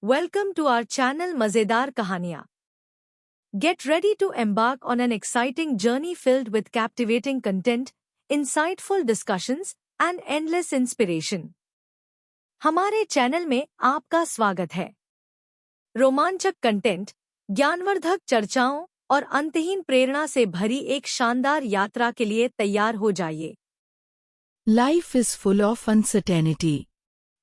Welcome to our channel मजेदार कहानियाँ. Get ready to embark on an exciting journey filled with captivating content, insightful discussions, and endless inspiration. हमारे channel में आपका स्वागत है. रोमांचक कंटेंट, ज्ञानवर्धक चर्चाओं और अंतहीन प्रेरणा से भरी एक शानदार यात्रा के लिए तैयार हो जाइए. Life is full of uncertainty.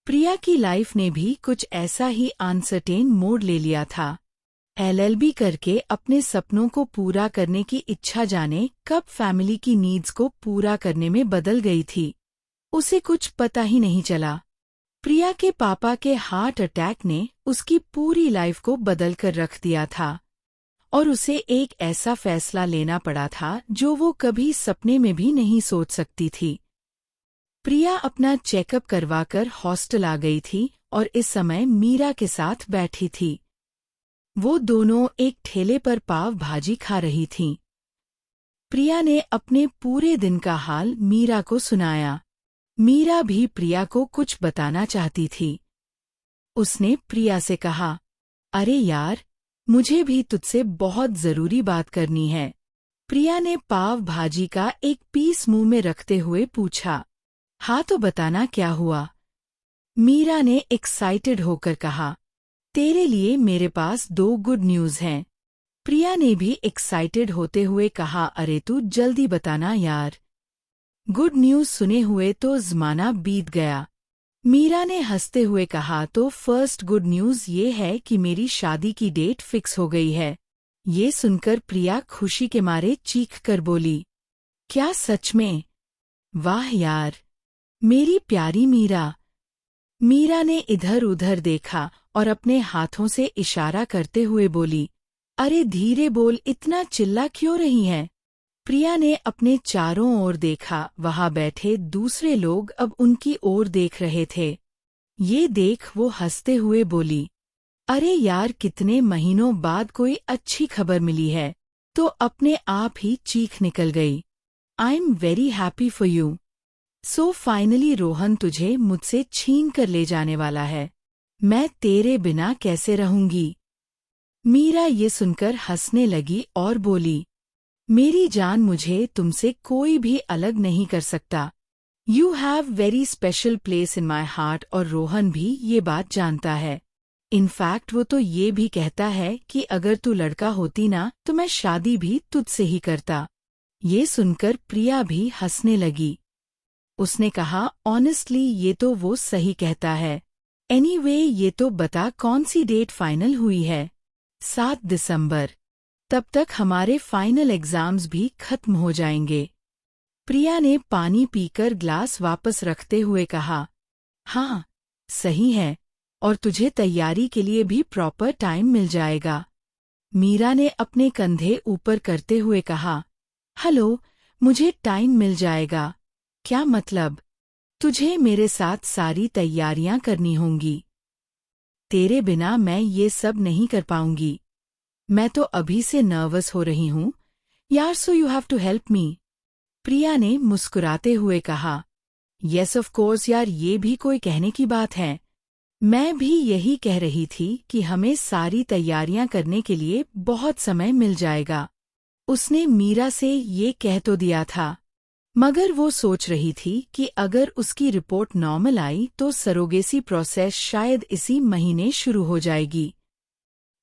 Priya की लाइफ ने भी कुछ ऐसा ही अनसर्टेन मोड़ ले लिया था. एलएलबी करके अपने सपनों को पूरा करने की इच्छा जाने कब फैमिली की नीड्स को पूरा करने में बदल गई थी, उसे कुछ पता ही नहीं चला. प्रिया के पापा के हार्ट अटैक ने उसकी पूरी लाइफ को बदल कर रख दिया था और उसे एक ऐसा फैसला लेना पड़ा था जो वो कभी सपने में भी नहीं सोच सकती थी. प्रिया अपना चेकअप करवाकर हॉस्टल आ गई थी और इस समय मीरा के साथ बैठी थी. वो दोनों एक ठेले पर पाव भाजी खा रही थीं. प्रिया ने अपने पूरे दिन का हाल मीरा को सुनाया. मीरा भी प्रिया को कुछ बताना चाहती थी. उसने प्रिया से कहा, अरे यार, मुझे भी तुझसे बहुत जरूरी बात करनी है. प्रिया ने पाव भाजी का एक पीस मुंह में रखते हुए पूछा, हाँ तो बताना क्या हुआ. मीरा ने एक्साइटेड होकर कहा, तेरे लिए मेरे पास 2 गुड न्यूज़ हैं. प्रिया ने भी एक्साइटेड होते हुए कहा, अरे तू जल्दी बताना यार. गुड न्यूज़ सुने हुए तो ज़माना बीत गया. मीरा ने हंसते हुए कहा, तो फर्स्ट गुड न्यूज़ ये है कि मेरी शादी की डेट फिक्स हो गई है. ये सुनकर प्रिया खुशी के मारे चीख कर बोली, क्या सच में? वाह यार, मेरी प्यारी मीरा. मीरा ने इधर उधर देखा और अपने हाथों से इशारा करते हुए बोली, अरे धीरे बोल, इतना चिल्ला क्यों रही है? प्रिया ने अपने चारों ओर देखा. वहां बैठे दूसरे लोग अब उनकी ओर देख रहे थे. ये देख वो हंसते हुए बोली, अरे यार, कितने महीनों बाद कोई अच्छी खबर मिली है. तो अपने आप ही चीख निकल गई. आई am very happy for you. So finally Rohan तुझे मुझसे छीन कर ले जाने वाला है. मैं तेरे बिना कैसे रहूंगी? मीरा ये सुनकर हंसने लगी और बोली, मेरी जान, मुझे तुमसे कोई भी अलग नहीं कर सकता. You have very special place in my heart. और रोहन भी ये बात जानता है. इनफैक्ट वो तो ये भी कहता है कि अगर तू लड़का होती ना तो मैं शादी भी तुझसे ही करता. ये सुनकर प्रिया भी हंसने लगी. उसने कहा, ऑनेस्टली ये तो वो सही कहता है. एनीवे, ये तो बता कौन सी डेट फाइनल हुई है? 7 दिसंबर. तब तक हमारे फाइनल एग्जाम्स भी खत्म हो जाएंगे. प्रिया ने पानी पीकर ग्लास वापस रखते हुए कहा, हाँ सही है, और तुझे तैयारी के लिए भी प्रॉपर टाइम मिल जाएगा. मीरा ने अपने कंधे ऊपर करते हुए कहा, हेलो, मुझे टाइम मिल जाएगा? क्या मतलब? तुझे मेरे साथ सारी तैयारियां करनी होंगी. तेरे बिना मैं ये सब नहीं कर पाऊंगी. मैं तो अभी से नर्वस हो रही हूँ यार. So you have to help me. Priya ने मुस्कुराते हुए कहा, येस ऑफ कोर्स यार, ये भी कोई कहने की बात है. मैं भी यही कह रही थी कि हमें सारी तैयारियां करने के लिए बहुत समय मिल जाएगा. उसने मीरा से ये कह तो दिया था, मगर वो सोच रही थी कि अगर उसकी रिपोर्ट नॉर्मल आई तो सरोगेसी प्रोसेस शायद इसी महीने शुरू हो जाएगी.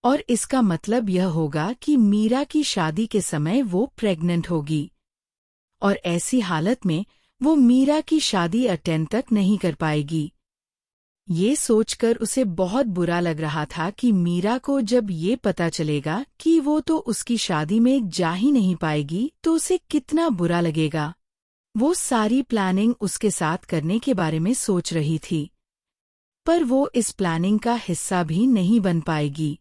और इसका मतलब यह होगा कि मीरा की शादी के समय वो प्रेग्नेंट होगी. और ऐसी हालत में वो मीरा की शादी अटेंड तक नहीं कर पाएगी. ये सोचकर उसे बहुत बुरा लग रहा था कि मीरा को जब ये पता चलेगा कि वो तो उसकी शादी में जा ही नहीं पाएगी तो उसे कितना बुरा लगेगा. वो सारी प्लानिंग उसके साथ करने के बारे में सोच रही थी, पर वो इस प्लानिंग का हिस्सा भी नहीं बन पाएगी.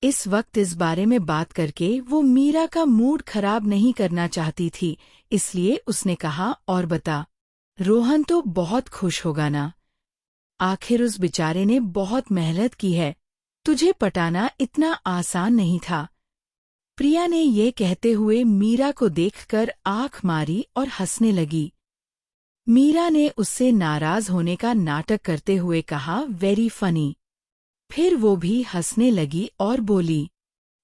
इस वक्त इस बारे में बात करके वो मीरा का मूड खराब नहीं करना चाहती थी, इसलिए उसने कहा, और बता, रोहन तो बहुत खुश होगा ना? आखिर उस बेचारे ने बहुत मेहनत की है. तुझे पटाना इतना आसान नहीं था. प्रिया ने ये कहते हुए मीरा को देखकर आंख मारी और हंसने लगी. मीरा ने उससे नाराज होने का नाटक करते हुए कहा, वेरी फनी. फिर वो भी हंसने लगी और बोली,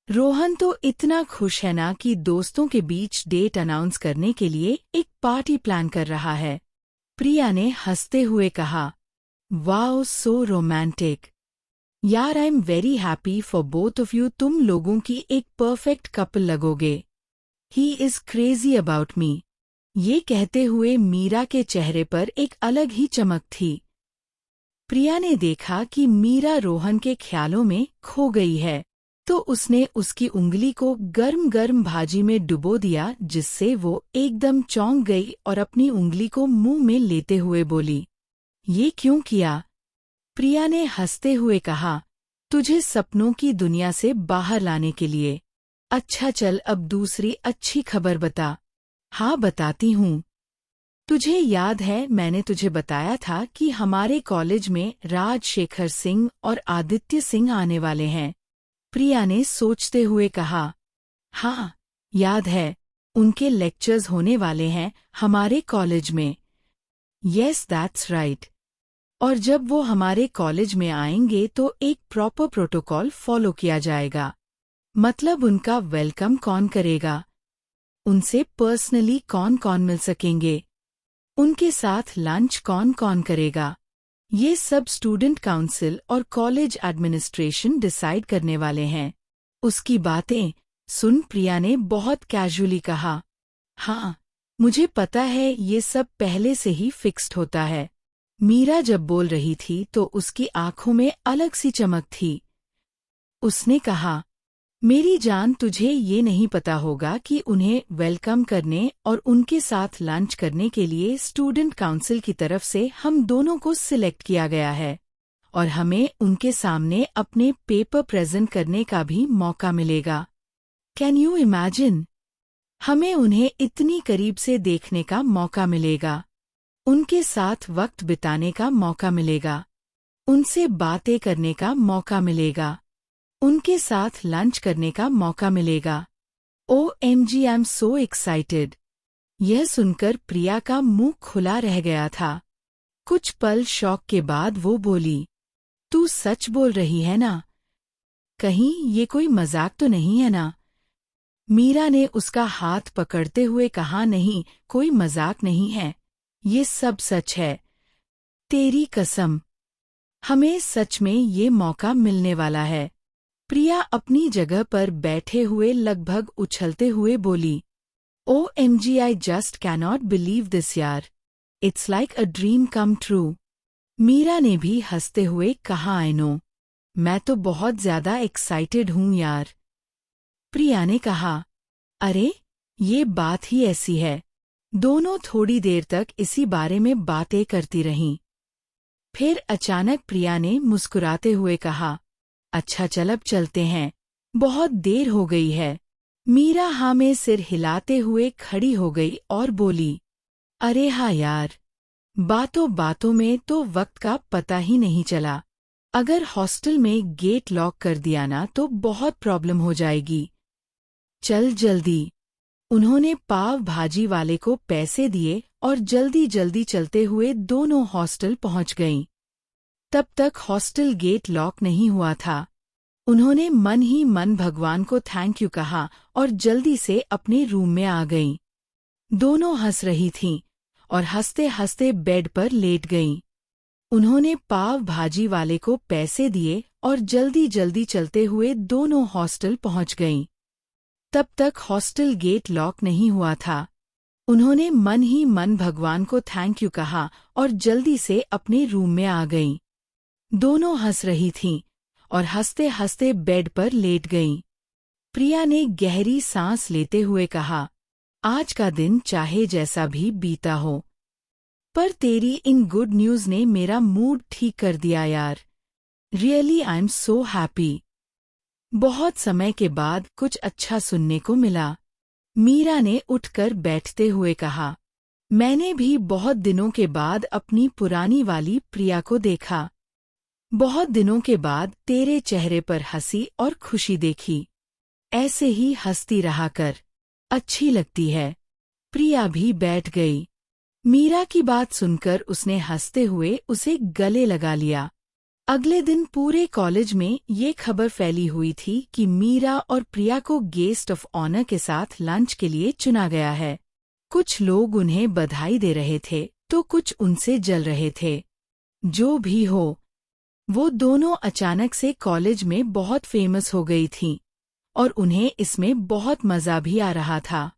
रोहन तो इतना खुश है ना कि दोस्तों के बीच डेट अनाउंस करने के लिए एक पार्टी प्लान कर रहा है। प्रिया ने हंसते हुए कहा, वाओ सो रोमांटिक। यार I am very happy for both of you, तुम लोगों की एक परफेक्ट कपल लगोगे। He is crazy about me. ये कहते हुए मीरा के चेहरे पर एक अलग ही चमक थी। प्रिया ने देखा कि मीरा रोहन के ख्यालों में खो गई है, तो उसने उसकी उंगली को गर्म गर्म भाजी में डुबो दिया, जिससे वो एकदम चौंक गई और अपनी उंगली को मुंह में लेते हुए बोली, ये क्यों किया? प्रिया ने हंसते हुए कहा, तुझे सपनों की दुनिया से बाहर लाने के लिए। अच्छा चल अब दूसरी अच्छी खबर बता। हाँ बताती हूँ। तुझे याद है मैंने तुझे बताया था कि हमारे कॉलेज में राजशेखर सिंह और आदित्य सिंह आने वाले हैं। प्रिया ने सोचते हुए कहा, हाँ याद है, उनके लेक्चर्स होने वाले हैं हमारे कॉलेज में। Yes that's right. और जब वो हमारे कॉलेज में आएंगे तो एक प्रॉपर प्रोटोकॉल फॉलो किया जाएगा। मतलब उनका वेलकम कौन करेगा? उनसे पर्सनली कौन कौन मिल सकेंगे? उनके साथ लंच कौन कौन करेगा? ये सब स्टूडेंट काउंसिल और कॉलेज एडमिनिस्ट्रेशन डिसाइड करने वाले हैं। उसकी बातें सुन प्रिया ने बहुत कैजुअली कहा, हाँ मुझे पता है ये सब पहले से ही फिक्स्ड होता है। मीरा जब बोल रही थी तो उसकी आंखों में अलग सी चमक थी। उसने कहा, मेरी जान तुझे ये नहीं पता होगा कि उन्हें वेलकम करने और उनके साथ लंच करने के लिए स्टूडेंट काउंसिल की तरफ से हम दोनों को सिलेक्ट किया गया है और हमें उनके सामने अपने पेपर प्रेजेंट करने का भी मौका मिलेगा। Can you imagine? हमें उन्हें इतनी करीब से देखने का मौका मिलेगा, उनके साथ वक्त बिताने का मौका मिलेगा, उनसे बातें करने का मौका मिलेगा, उनके साथ लंच करने का मौका मिलेगा। OMG I am so excited. यह सुनकर प्रिया का मुंह खुला रह गया था। कुछ पल शौक के बाद वो बोली, तू सच बोल रही है ना? कहीं ये कोई मजाक तो नहीं है ना? मीरा ने उसका हाथ पकड़ते हुए कहा, नहीं कोई मजाक नहीं है, ये सब सच है। तेरी कसम, हमें सच में ये मौका मिलने वाला है। प्रिया अपनी जगह पर बैठे हुए लगभग उछलते हुए बोली, OMG I just cannot believe this यार, it's like a dream come true. Meera ने भी हंसते हुए कहा, आई नो, मैं तो बहुत ज्यादा एक्साइटेड हूँ यार। प्रिया ने कहा, अरे ये बात ही ऐसी है। दोनों थोड़ी देर तक इसी बारे में बातें करती रहीं। फिर अचानक प्रिया ने मुस्कुराते हुए कहा, अच्छा चल अब चलते हैं, बहुत देर हो गई है। मीरा हाँ में सिर हिलाते हुए खड़ी हो गई और बोली, अरे हाँ यार, बातों बातों में तो वक्त का पता ही नहीं चला। अगर हॉस्टल में गेट लॉक कर दिया ना तो बहुत प्रॉब्लम हो जाएगी। चल जल्दी। उन्होंने पाव भाजी वाले को पैसे दिए और जल्दी जल्दी चलते हुए दोनों हॉस्टल पहुंच गईं। तब तक हॉस्टल गेट लॉक नहीं हुआ था। उन्होंने मन ही मन भगवान को थैंक यू कहा और जल्दी से अपने रूम में आ गईं। दोनों हंस रही थीं और हंसते हंसते बेड पर लेट गईं। उन्होंने पाव भाजी वाले को पैसे दिए और जल्दी जल्दी चलते हुए दोनों हॉस्टल पहुंच गईं। तब तक हॉस्टल गेट लॉक नहीं हुआ था। उन्होंने मन ही मन भगवान को थैंक यू कहा और जल्दी से अपने रूम में आ गईं। दोनों हंस रही थीं और हंसते हंसते बेड पर लेट गईं। प्रिया ने गहरी सांस लेते हुए कहा, आज का दिन चाहे जैसा भी बीता हो, पर तेरी इन गुड न्यूज़ ने मेरा मूड ठीक कर दिया यार। Really I am so happy. बहुत समय के बाद कुछ अच्छा सुनने को मिला। मीरा ने उठकर बैठते हुए कहा, मैंने भी बहुत दिनों के बाद अपनी पुरानी वाली प्रिया को देखा। बहुत दिनों के बाद तेरे चेहरे पर हंसी और खुशी देखी। ऐसे ही हंसती रहा कर, अच्छी लगती है। प्रिया भी बैठ गई। मीरा की बात सुनकर उसने हंसते हुए उसे गले लगा लिया। अगले दिन पूरे कॉलेज में ये खबर फैली हुई थी कि मीरा और प्रिया को गेस्ट ऑफ ऑनर के साथ लंच के लिए चुना गया है। कुछ लोग उन्हें बधाई दे रहे थे तो कुछ उनसे जल रहे थे। जो भी हो, वो दोनों अचानक से कॉलेज में बहुत फेमस हो गई थीं और उन्हें इसमें बहुत मजा भी आ रहा था।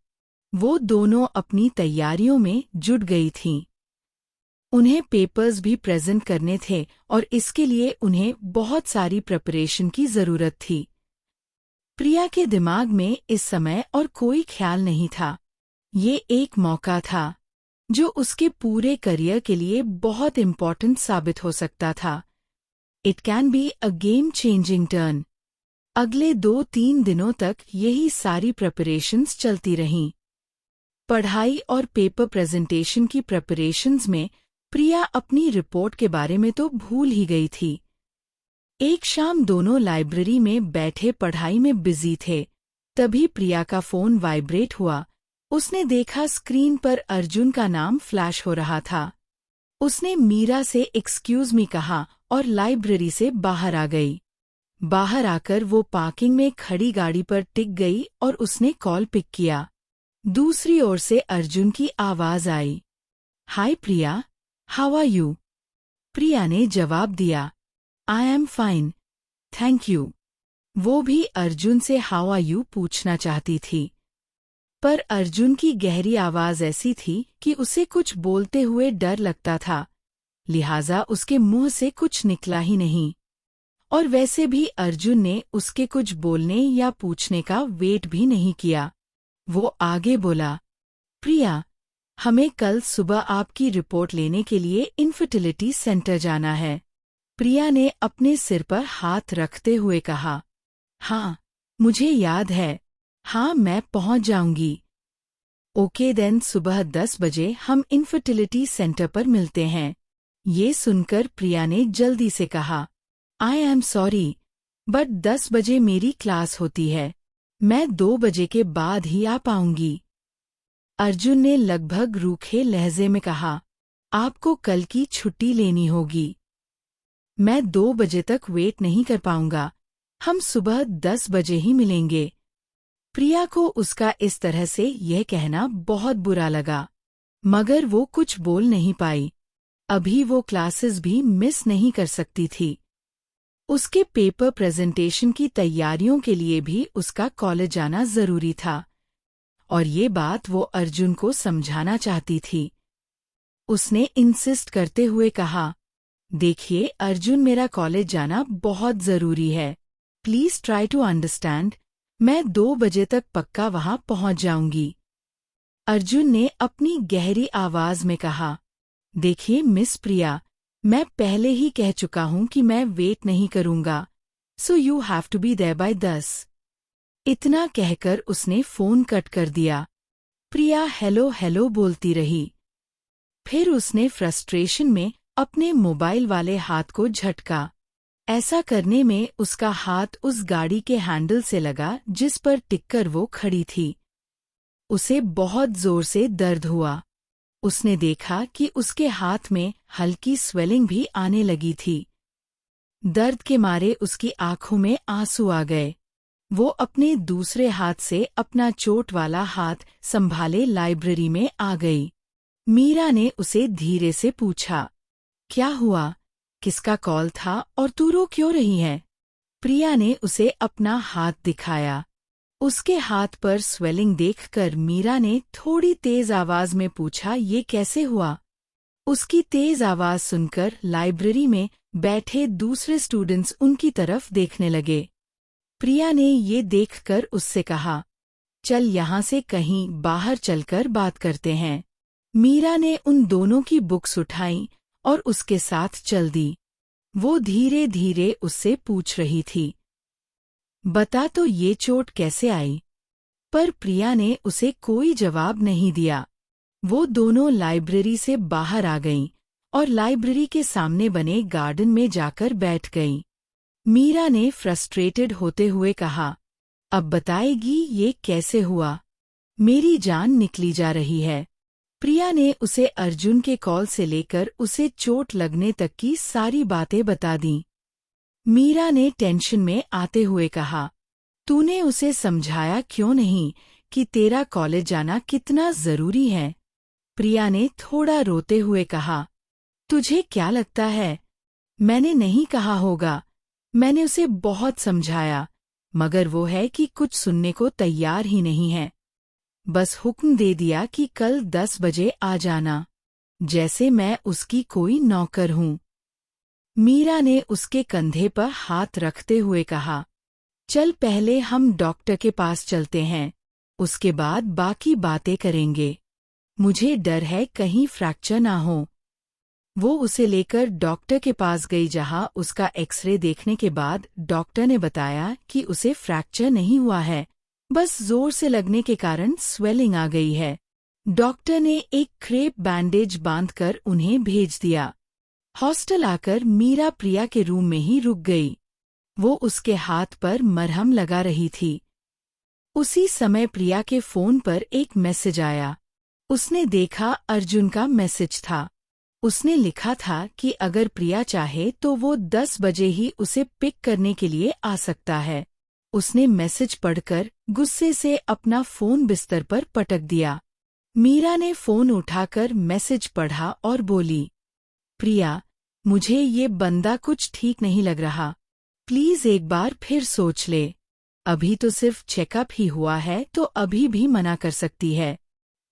वो दोनों अपनी तैयारियों में जुट गई थीं। उन्हें पेपर्स भी प्रेजेंट करने थे और इसके लिए उन्हें बहुत सारी प्रिपरेशन की जरूरत थी। प्रिया के दिमाग में इस समय और कोई ख्याल नहीं था। ये एक मौका था जो उसके पूरे करियर के लिए बहुत इम्पोर्टेंट साबित हो सकता था। It can be a game changing turn. अगले 2-3 दिनों तक यही सारी प्रिपरेशंस चलती रहीं। पढ़ाई और पेपर प्रेजेंटेशन की प्रिपरेशंस में प्रिया अपनी रिपोर्ट के बारे में तो भूल ही गई थी। एक शाम दोनों लाइब्रेरी में बैठे पढ़ाई में बिजी थे। तभी प्रिया का फोन वाइब्रेट हुआ। उसने देखा स्क्रीन पर अर्जुन का नाम फ्लैश हो रहा था। उसने मीरा से एक्सक्यूज मी कहा और लाइब्रेरी से बाहर आ गई। बाहर आकर वो पार्किंग में खड़ी गाड़ी पर टिक गई और उसने कॉल पिक किया। दूसरी ओर से अर्जुन की आवाज आई, हाय प्रिया, हाउ आर यू? प्रिया ने जवाब दिया, I am fine, thank you. वो भी अर्जुन से हाउ आर यू पूछना चाहती थी, पर अर्जुन की गहरी आवाज ऐसी थी कि उसे कुछ बोलते हुए डर लगता था, लिहाजा उसके मुंह से कुछ निकला ही नहीं। और वैसे भी अर्जुन ने उसके कुछ बोलने या पूछने का वेट भी नहीं किया। वो आगे बोला, प्रिया, हमें कल सुबह आपकी रिपोर्ट लेने के लिए इनफर्टिलिटी सेंटर जाना है। प्रिया ने अपने सिर पर हाथ रखते हुए कहा, हाँ, मुझे याद है, हाँ मैं पहुंच जाऊंगी। ओके देन, सुबह 10 बजे हम इनफर्टिलिटी सेंटर पर मिलते हैं। ये सुनकर प्रिया ने जल्दी से कहा, आई एम सॉरी, बट 10 बजे मेरी क्लास होती है, मैं 2 बजे के बाद ही आ पाऊंगी। अर्जुन ने लगभग रूखे लहजे में कहा, आपको कल की छुट्टी लेनी होगी। मैं 2 बजे तक वेट नहीं कर पाऊंगा, हम सुबह 10 बजे ही मिलेंगे। प्रिया को उसका इस तरह से यह कहना बहुत बुरा लगा, मगर वो कुछ बोल नहीं पाई। अभी वो क्लासेस भी मिस नहीं कर सकती थी। उसके पेपर प्रेजेंटेशन की तैयारियों के लिए भी उसका कॉलेज जाना जरूरी था, और ये बात वो अर्जुन को समझाना चाहती थी। उसने इंसिस्ट करते हुए कहा, देखिए अर्जुन, मेरा कॉलेज जाना बहुत जरूरी है, प्लीज ट्राई टू अंडरस्टैंड, मैं 2 बजे तक पक्का वहां पहुंच जाऊंगी। अर्जुन ने अपनी गहरी आवाज में कहा, देखिए मिस प्रिया, मैं पहले ही कह चुका हूं कि मैं वेट नहीं करूंगा, so you have to be there by 10। इतना कहकर उसने फोन कट कर दिया। प्रिया हेलो हेलो बोलती रही। फिर उसने फ्रस्ट्रेशन में अपने मोबाइल वाले हाथ को झटका। ऐसा करने में उसका हाथ उस गाड़ी के हैंडल से लगा जिस पर टिककर वो खड़ी थी। उसे बहुत जोर से दर्द हुआ। उसने देखा कि उसके हाथ में हल्की स्वेलिंग भी आने लगी थी। दर्द के मारे उसकी आंखों में आंसू आ गए। वो अपने दूसरे हाथ से अपना चोट वाला हाथ संभाले लाइब्रेरी में आ गई। मीरा ने उसे धीरे से पूछा, क्या हुआ, किसका कॉल था और तू रो क्यों रही है? प्रिया ने उसे अपना हाथ दिखाया। उसके हाथ पर स्वेलिंग देखकर मीरा ने थोड़ी तेज आवाज में पूछा, ये कैसे हुआ? उसकी तेज आवाज सुनकर लाइब्रेरी में बैठे दूसरे स्टूडेंट्स उनकी तरफ देखने लगे। प्रिया ने ये देखकर उससे कहा, चल यहाँ से कहीं बाहर चलकर बात करते हैं। मीरा ने उन दोनों की बुक्स उठाईं और उसके साथ चल दी। वो धीरे धीरे उससे पूछ रही थी, बता तो ये चोट कैसे आई? पर प्रिया ने उसे कोई जवाब नहीं दिया। वो दोनों लाइब्रेरी से बाहर आ गईं और लाइब्रेरी के सामने बने गार्डन में जाकर बैठ गईं। मीरा ने फ्रस्ट्रेटेड होते हुए कहा, अब बताएगी ये कैसे हुआ? मेरी जान निकली जा रही है। प्रिया ने उसे अर्जुन के कॉल से लेकर उसे चोट लगने तक की सारी बातें बता दीं। मीरा ने टेंशन में आते हुए कहा, तूने उसे समझाया क्यों नहीं कि तेरा कॉलेज जाना कितना जरूरी है? प्रिया ने थोड़ा रोते हुए कहा, तुझे क्या लगता है? मैंने नहीं कहा होगा। मैंने उसे बहुत समझाया, मगर वो है कि कुछ सुनने को तैयार ही नहीं है। बस हुक्म दे दिया कि कल 10 बजे आ जाना, जैसे मैं उसकी कोई नौकर हूँ। मीरा ने उसके कंधे पर हाथ रखते हुए कहा, चल पहले हम डॉक्टर के पास चलते हैं, उसके बाद बाकी बातें करेंगे। मुझे डर है कहीं फ्रैक्चर ना हो। वो उसे लेकर डॉक्टर के पास गई, जहां उसका एक्सरे देखने के बाद डॉक्टर ने बताया कि उसे फ्रैक्चर नहीं हुआ है, बस जोर से लगने के कारण स्वेलिंग आ गई है। डॉक्टर ने एक क्रेप बैंडेज बांधकर उन्हें भेज दिया। हॉस्टल आकर मीरा प्रिया के रूम में ही रुक गई। वो उसके हाथ पर मरहम लगा रही थी। उसी समय प्रिया के फोन पर एक मैसेज आया। उसने देखा अर्जुन का मैसेज था। उसने लिखा था कि अगर प्रिया चाहे तो वो 10 बजे ही उसे पिक करने के लिए आ सकता है। उसने मैसेज पढ़कर गुस्से से अपना फोन बिस्तर पर पटक दिया। मीरा ने फोन उठाकर मैसेज पढ़ा और बोली, प्रिया, मुझे ये बंदा कुछ ठीक नहीं लग रहा। प्लीज एक बार फिर सोच ले। अभी तो सिर्फ चेकअप ही हुआ है, तो अभी भी मना कर सकती है।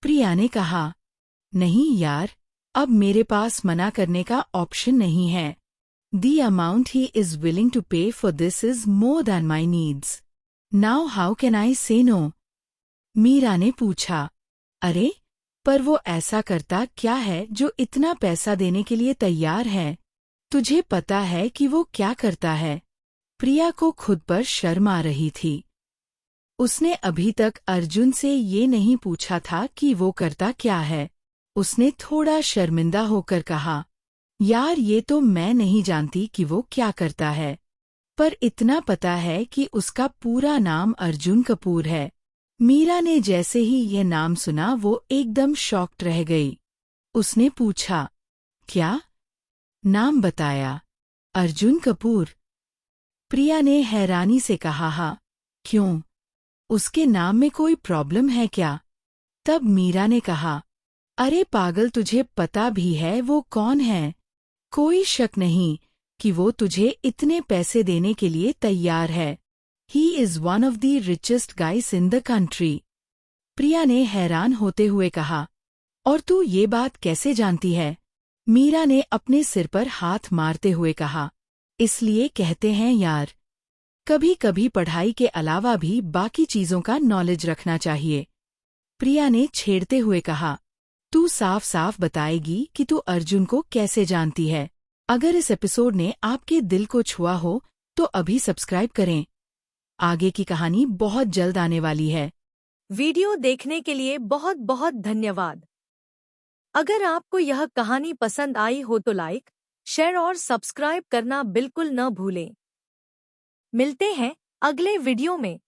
प्रिया ने कहा, नहीं यार, अब मेरे पास मना करने का ऑप्शन नहीं है। The amount he is willing to pay for this is more than my needs. Now how can I say no? Meera ने पूछा, अरे, पर वो ऐसा करता क्या है जो इतना पैसा देने के लिए तैयार है? तुझे पता है कि वो क्या करता है? प्रिया को खुद पर शर्म आ रही थी। उसने अभी तक अर्जुन से ये नहीं पूछा था कि वो करता क्या है। उसने थोड़ा शर्मिंदा होकर कहा, यार ये तो मैं नहीं जानती कि वो क्या करता है, पर इतना पता है कि उसका पूरा नाम अर्जुन कपूर है। मीरा ने जैसे ही यह नाम सुना वो एकदम शॉक्ड रह गई। उसने पूछा, क्या? नाम बताया, अर्जुन कपूर। प्रिया ने हैरानी से कहा, हाँ, क्यों? उसके नाम में कोई प्रॉब्लम है क्या? तब मीरा ने कहा, अरे पागल, तुझे पता भी है वो कौन है। कोई शक नहीं कि वो तुझे इतने पैसे देने के लिए तैयार है। He is one of the richest guys in the country. Priya ने हैरान होते हुए कहा, और तू ये बात कैसे जानती है? मीरा ने अपने सिर पर हाथ मारते हुए कहा, इसलिए कहते हैं यार, कभी कभी पढ़ाई के अलावा भी बाकी चीजों का नॉलेज रखना चाहिए। प्रिया ने छेड़ते हुए कहा, तू साफ साफ बताएगी कि तू अर्जुन को कैसे जानती है? अगर इस एपिसोड ने आपके दिल को छुआ हो तो अभी सब्सक्राइब करें। आगे की कहानी बहुत जल्द आने वाली है। वीडियो देखने के लिए बहुत बहुत धन्यवाद। अगर आपको यह कहानी पसंद आई हो तो लाइक, शेयर और सब्सक्राइब करना बिल्कुल न भूलें। मिलते हैं अगले वीडियो में।